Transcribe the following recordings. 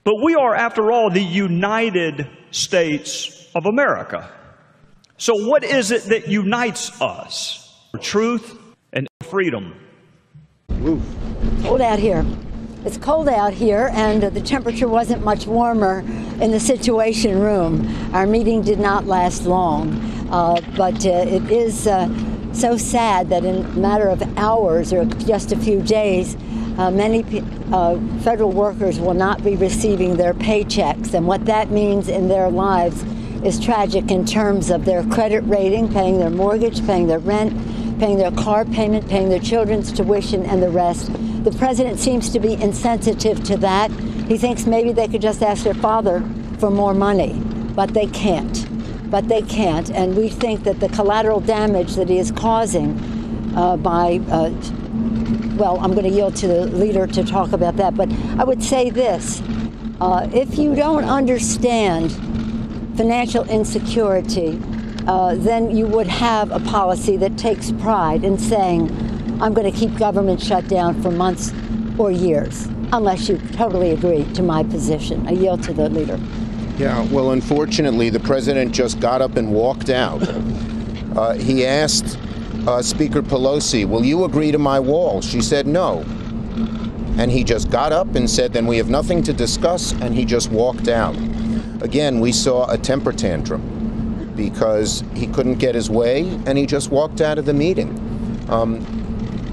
But we are, after all, the United States of America. So what is it that unites us? Truth and freedom. Cold out here. It's cold out here, and the temperature wasn't much warmer in the Situation Room. Our meeting did not last long, but it is so sad that in a matter of hours or just a few days, many federal workers will not be receiving their paychecks, and what that means in their lives is tragic in terms of their credit rating, paying their mortgage, paying their rent, paying their car payment, paying their children's tuition, and the rest. The president seems to be insensitive to that. He thinks maybe they could just ask their father for more money, but they can't. And we think that the collateral damage that he is causing well, I'm going to yield to the leader to talk about that, but I would say this. If you don't understand financial insecurity, then you would have a policy that takes pride in saying, I'm going to keep government shut down for months or years, unless you totally agree to my position. I yield to the leader. Yeah, well, unfortunately, the president just got up and walked out. He asked Speaker Pelosi, will you agree to my wall? She said no. And he just got up and said, then we have nothing to discuss, and he just walked out. Again, we saw a temper tantrum because he couldn't get his way, and he just walked out of the meeting.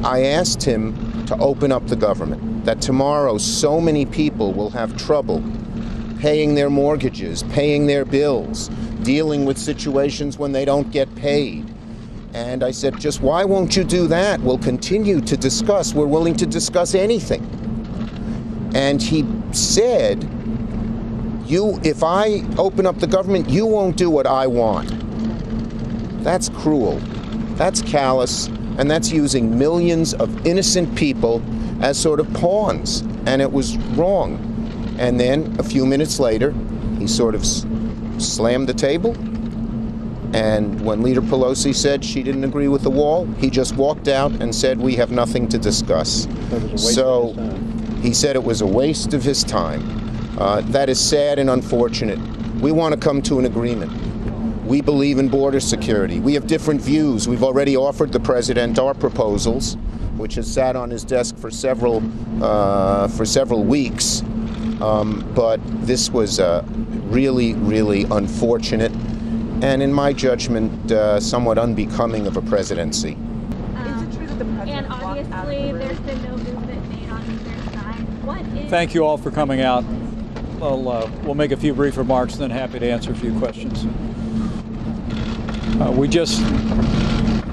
I asked him to open up the government, that tomorrow so many people will have trouble paying their mortgages, paying their bills, dealing with situations when they don't get paid. And I said, just why won't you do that? We'll continue to discuss. We're willing to discuss anything. And he said, if I open up the government, you won't do what I want. That's cruel. That's callous. And that's using millions of innocent people as sort of pawns. And it was wrong. And then a few minutes later, he sort of slammed the table. And when Leader Pelosi said she didn't agree with the wall, he just walked out and said, we have nothing to discuss. So he said it was a waste of his time. That is sad and unfortunate. We want to come to an agreement. We believe in border security. We have different views. We've already offered the president our proposals, which has sat on his desk for several weeks. But this was really, really unfortunate, and in my judgment, somewhat unbecoming of a presidency. Is it true that the president walked out of the room? And obviously, there's been no movement made on either side. Thank you all for coming out. We'll make a few brief remarks, and then happy to answer a few questions. We just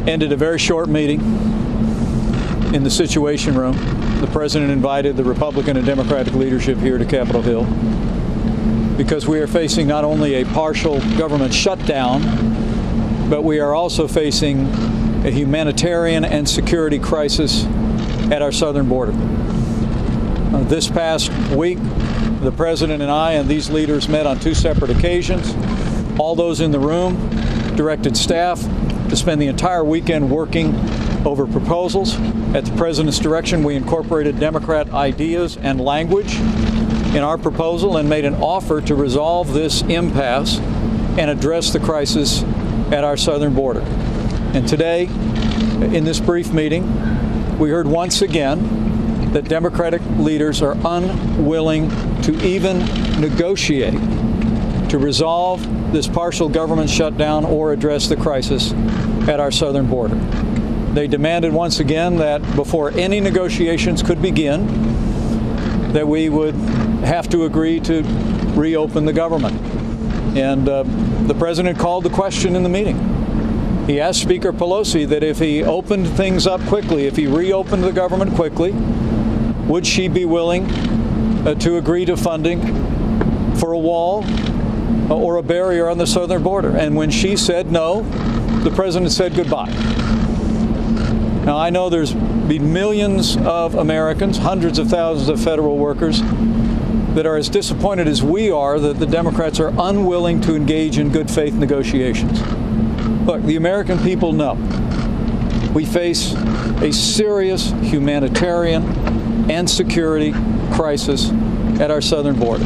ended a very short meeting in the Situation Room. The president invited the Republican and Democratic leadership here to Capitol Hill because we are facing not only a partial government shutdown, but we are also facing a humanitarian and security crisis at our southern border. This past week, the president and I and these leaders met on two separate occasions. All those in the room directed staff to spend the entire weekend working over proposals. At the president's direction, we incorporated Democrat ideas and language in our proposal and made an offer to resolve this impasse and address the crisis at our southern border. And today, in this brief meeting, we heard once again that Democratic leaders are unwilling to even negotiate to resolve this partial government shutdown or address the crisis at our southern border. They demanded once again that before any negotiations could begin, that we would have to agree to reopen the government. And the president called the question in the meeting. He asked Speaker Pelosi that if he opened things up quickly, if he reopened the government quickly, would she be willing to agree to funding for a wall or a barrier on the southern border? And when she said no, the president said goodbye. Now, I know there's been millions of Americans, hundreds of thousands of federal workers that are as disappointed as we are that the Democrats are unwilling to engage in good faith negotiations. Look, the American people know we face a serious humanitarian and security crisis at our southern border.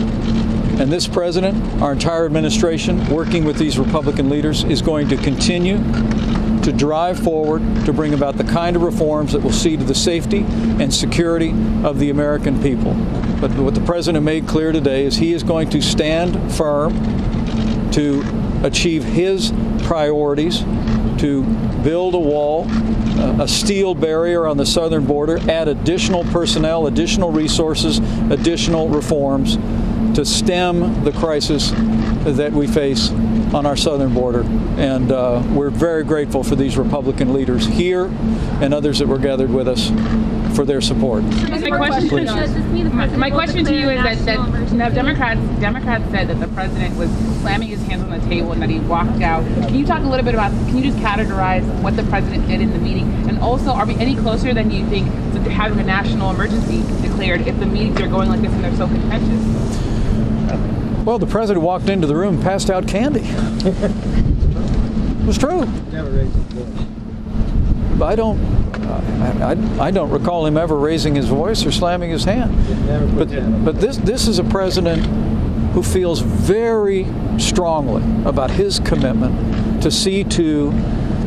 And this president, our entire administration, working with these Republican leaders, is going to continue to drive forward to bring about the kind of reforms that will see to the safety and security of the American people. But what the president made clear today is he is going to stand firm to achieve his priorities, to build a wall, a steel barrier on the southern border, add additional personnel, additional resources, additional reforms to stem the crisis that we face on our southern border. And we're very grateful for these Republican leaders here and others that were gathered with us for their support. My question to you is that Democrats said that the president was slamming his hands on the table and that he walked out. Can you talk a little bit about, can you just categorize what the president did in the meeting? And also, are we any closer than you think to having a national emergency declared if the meetings are going like this and they're so contentious? Well, the president walked into the room and passed out candy. It was true. Never raised his voice. I don't recall him ever raising his voice or slamming his hand. But this is a president who feels very strongly about his commitment to see to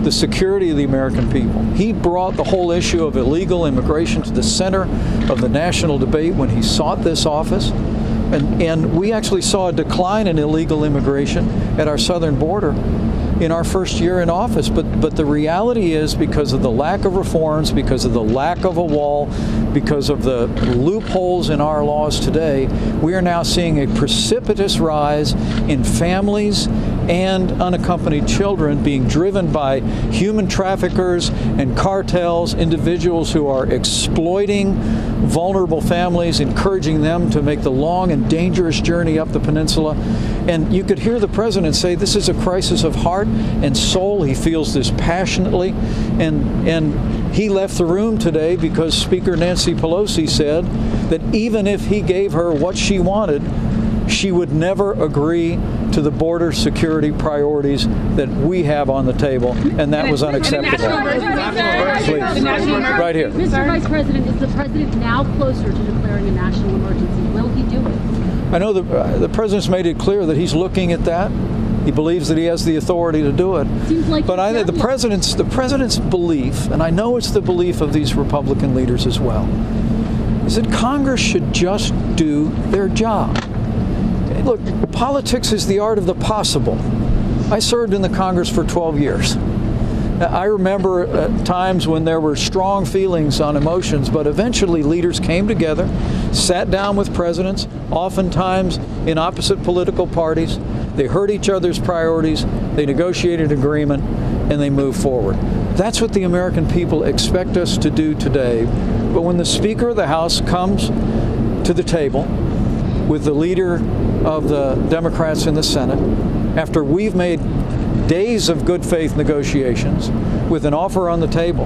the security of the American people. He brought the whole issue of illegal immigration to the center of the national debate when he sought this office. And we actually saw a decline in illegal immigration at our southern border in our first year in office. But the reality is, because of the lack of reforms, because of the lack of a wall, because of the loopholes in our laws today, we are now seeing a precipitous rise in families and unaccompanied children being driven by human traffickers and cartels, individuals who are exploiting vulnerable families, encouraging them to make the long and dangerous journey up the peninsula. And you could hear the president say this is a crisis of heart and soul. He feels this passionately. And he left the room today because Speaker Nancy Pelosi said that even if he gave her what she wanted, she would never agree to the border security priorities that we have on the table, and that was unacceptable. Please, right here. Mr. Vice President, is the president now closer to declaring a national emergency? Will he do it? I know the president's made it clear that he's looking at that. He believes that he has the authority to do it. Seems like but I think the president's belief, and I know it's the belief of these Republican leaders as well, is that Congress should just do their job. Look, politics is the art of the possible. I served in the Congress for 12 years. I remember times when there were strong feelings on emotions, but eventually leaders came together, sat down with presidents, oftentimes in opposite political parties. They heard each other's priorities, they negotiated agreement, and they moved forward. That's what the American people expect us to do today. But when the Speaker of the House comes to the table with the leader of the Democrats in the Senate, after we've made days of good faith negotiations with an offer on the table,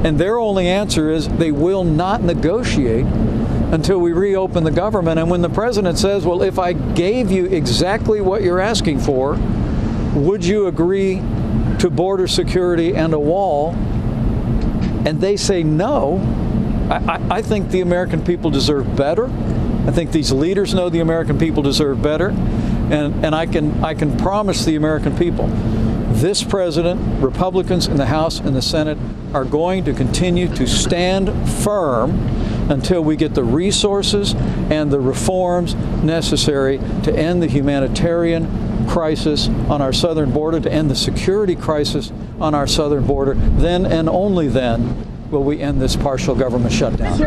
and their only answer is they will not negotiate until we reopen the government. And when the president says, well, if I gave you exactly what you're asking for, would you agree to border security and a wall? And they say no. I think the American people deserve better. I think these leaders know the American people deserve better, and I can promise the American people, this president, Republicans in the House and the Senate are going to continue to stand firm until we get the resources and the reforms necessary to end the humanitarian crisis on our southern border, to end the security crisis on our southern border. Then and only then will we end this partial government shutdown.